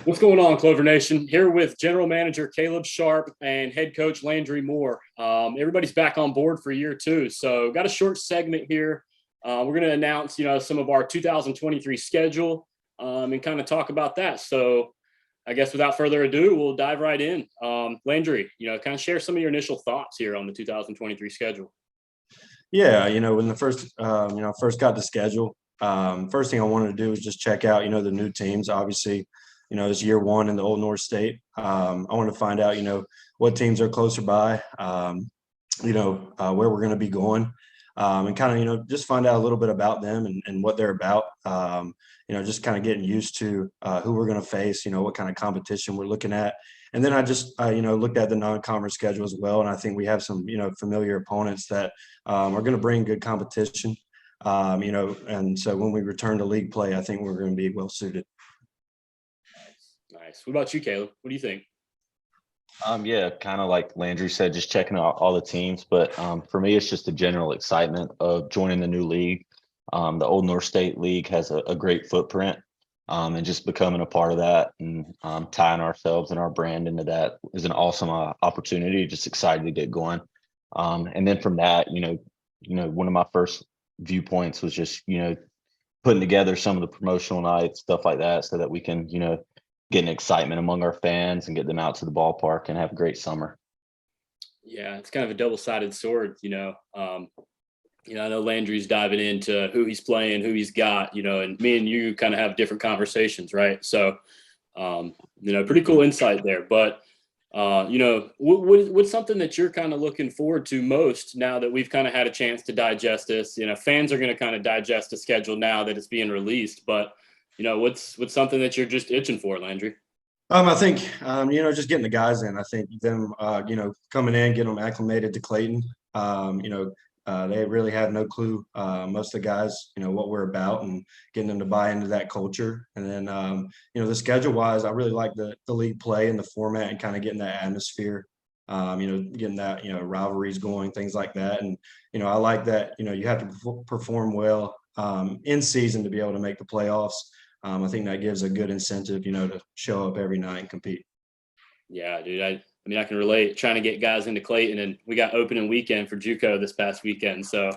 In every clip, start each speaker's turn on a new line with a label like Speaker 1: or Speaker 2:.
Speaker 1: What's going on, Clover Nation? Here with General Manager Caleb Sharp and Head Coach Landry Moore. Everybody's back on board for year two, so got a short segment here. We're going to announce, some of our 2023 schedule and kind of talk about that. So, I guess without further ado, we'll dive right in. Landry, kind of share some of your initial thoughts here on the 2023 schedule.
Speaker 2: Yeah, when the first got the schedule, first thing I wanted to do was just check out, the new teams. Obviously, it's year one in the Old North State. I wanted to find out, what teams are closer by, where we're going to be going, and kind of, just find out a little bit about them and what they're about. Just kind of getting used to who we're going to face, what kind of competition we're looking at. And then I just, looked at the non-conference schedule as well. And I think we have some, familiar opponents that are going to bring good competition, and so when we return to league play, I think we're going to be well suited.
Speaker 1: Nice. What about you, Caleb? What do you think?
Speaker 3: Yeah, kind of like Landry said, just checking out all the teams. But for me, it's just the general excitement of joining the new league. The Old North State League has a great footprint, and just becoming a part of that and tying ourselves and our brand into that is an awesome opportunity. Just excited to get going. And then from that, one of my first viewpoints was just, putting together some of the promotional nights, stuff like that, so that we can, get an excitement among our fans and get them out to the ballpark and have a great summer.
Speaker 1: Yeah, it's kind of a double-sided sword, I know Landry's diving into who he's playing, who he's got, and me and you kind of have different conversations, right? So, pretty cool insight there. But, what's something that you're kind of looking forward to most now that we've kind of had a chance to digest this? Fans are going to kind of digest the schedule now that it's being released, but what's something that you're just itching for, Landry?
Speaker 2: I think, just getting the guys in. I think them, coming in, getting them acclimated to Clayton. They really have no clue, most of the guys, what we're about, and getting them to buy into that culture. And then, the schedule-wise, I really like the league play and the format and kind of getting that atmosphere, getting that, rivalries going, things like that. And, I like that, you have to perform well in season to be able to make the playoffs. I think that gives a good incentive, to show up every night and compete.
Speaker 1: Yeah, dude. I can relate trying to get guys into Clayton, and we got opening weekend for JUCO this past weekend. So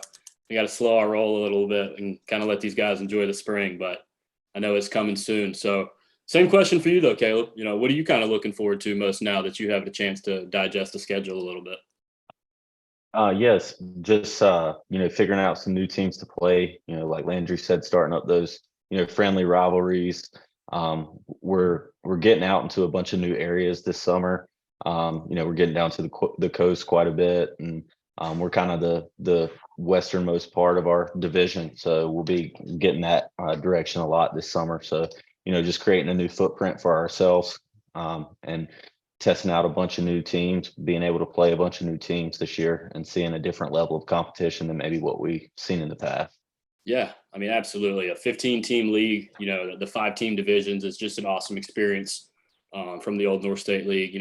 Speaker 1: we got to slow our roll a little bit and kind of let these guys enjoy the spring, but I know it's coming soon. So same question for you though, Caleb, what are you kind of looking forward to most now that you have the chance to digest the schedule a little bit?
Speaker 3: Yes, just, figuring out some new teams to play, like Landry said, starting up those, friendly rivalries. We're getting out into a bunch of new areas this summer. We're getting down to the coast quite a bit, and we're kind of the westernmost part of our division. So we'll be getting that direction a lot this summer. So, just creating a new footprint for ourselves, and testing out a bunch of new teams, being able to play a bunch of new teams this year and seeing a different level of competition than maybe what we've seen in the past.
Speaker 1: Yeah, absolutely. A 15-team league, the 5-team divisions is just an awesome experience from the Old North State League.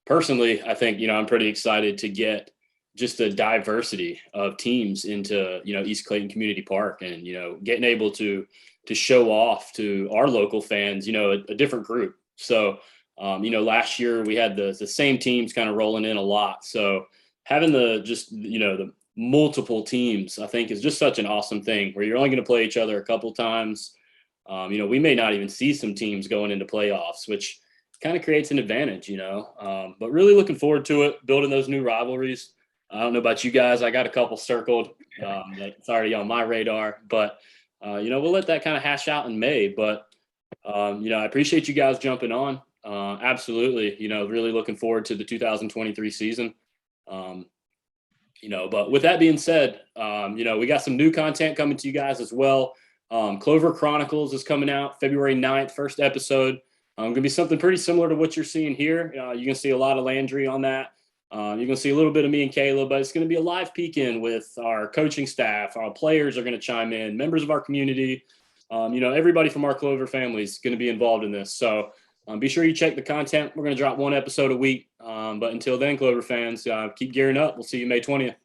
Speaker 1: Personally, I think, I'm pretty excited to get just the diversity of teams into, East Clayton Community Park and, getting able to show off to our local fans, a different group. So, last year we had the same teams kind of rolling in a lot. So having the multiple teams, I think, is just such an awesome thing where you're only going to play each other a couple times. We may not even see some teams going into playoffs, which kind of creates an advantage, but really looking forward to it, building those new rivalries. I don't know about you guys. I got a couple circled. It's already on my radar, but, we'll let that kind of hash out in May. But, I appreciate you guys jumping on. Absolutely. Really looking forward to the 2023 season. But with that being said, we got some new content coming to you guys as well. Clover Chronicles is coming out February 9th, first episode. Going to be something pretty similar to what you're seeing here. You're going to see a lot of Landry on that. You're going to see a little bit of me and Caleb, but it's going to be a live peek in with our coaching staff. Our players are going to chime in, members of our community. Everybody from our Clover family is going to be involved in this. So be sure you check the content. We're going to drop one episode a week. But until then, Clover fans, keep gearing up. We'll see you May 20th.